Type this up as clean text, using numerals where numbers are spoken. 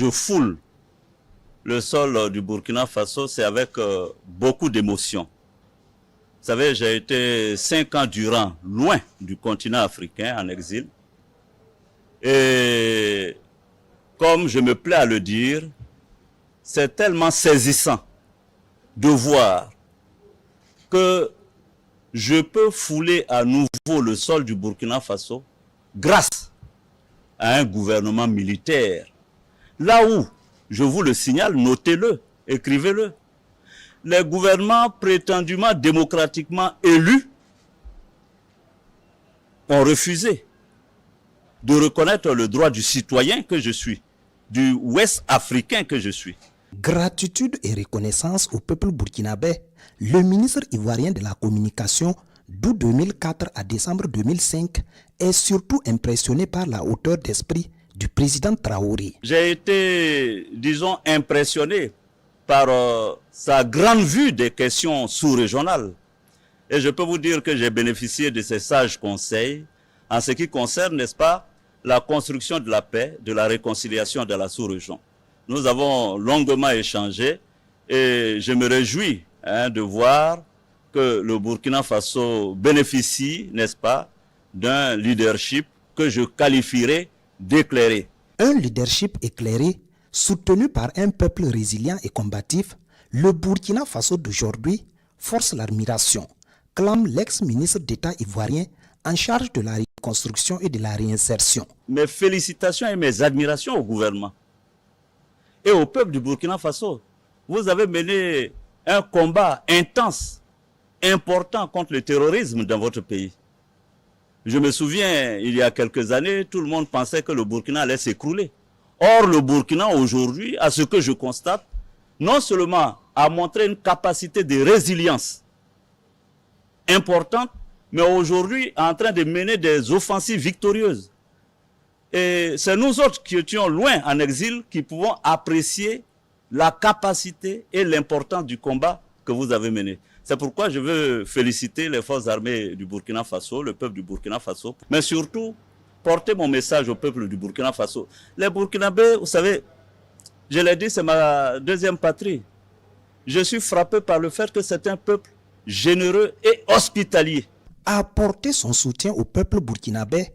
Je foule le sol du Burkina Faso, c'est avec beaucoup d'émotion. Vous savez, j'ai été 5 ans durant loin du continent africain en exil. Et comme je me plais à le dire, c'est tellement saisissant de voir que je peux fouler à nouveau le sol du Burkina Faso grâce à un gouvernement militaire. Là où, je vous le signale, notez-le, écrivez-le, les gouvernements prétendument démocratiquement élus ont refusé de reconnaître le droit du citoyen que je suis, du Ouest africain que je suis. Gratitude et reconnaissance au peuple burkinabé. Le ministre ivoirien de la communication d'août 2004 à décembre 2005 est surtout impressionné par la hauteur d'esprit du président Traoré. J'ai été, disons, impressionné par sa grande vue des questions sous-régionales. Et je peux vous dire que j'ai bénéficié de ses sages conseils en ce qui concerne, n'est-ce pas, la construction de la paix, de la réconciliation de la sous-région. Nous avons longuement échangé et je me réjouis de voir que le Burkina Faso bénéficie, n'est-ce pas, d'un leadership que je qualifierais d'éclairé. Un leadership éclairé, soutenu par un peuple résilient et combatif, le Burkina Faso d'aujourd'hui force l'admiration, clame l'ex-ministre d'État ivoirien en charge de la reconstruction et de la réinsertion. Mes félicitations et mes admirations au gouvernement et au peuple du Burkina Faso. Vous avez mené un combat intense, important contre le terrorisme dans votre pays. Je me souviens, il y a quelques années, tout le monde pensait que le Burkina allait s'écrouler. Or, le Burkina aujourd'hui, à ce que je constate, non seulement a montré une capacité de résilience importante, mais aujourd'hui est en train de mener des offensives victorieuses. Et c'est nous autres qui étions loin en exil qui pouvons apprécier la capacité et l'importance du combat que vous avez mené. C'est pourquoi je veux féliciter les forces armées du Burkina Faso, le peuple du Burkina Faso, mais surtout porter mon message au peuple du Burkina Faso. Les Burkinabés, vous savez, je l'ai dit, c'est ma deuxième patrie. Je suis frappé par le fait que c'est un peuple généreux et hospitalier. A apporté son soutien au peuple burkinabé,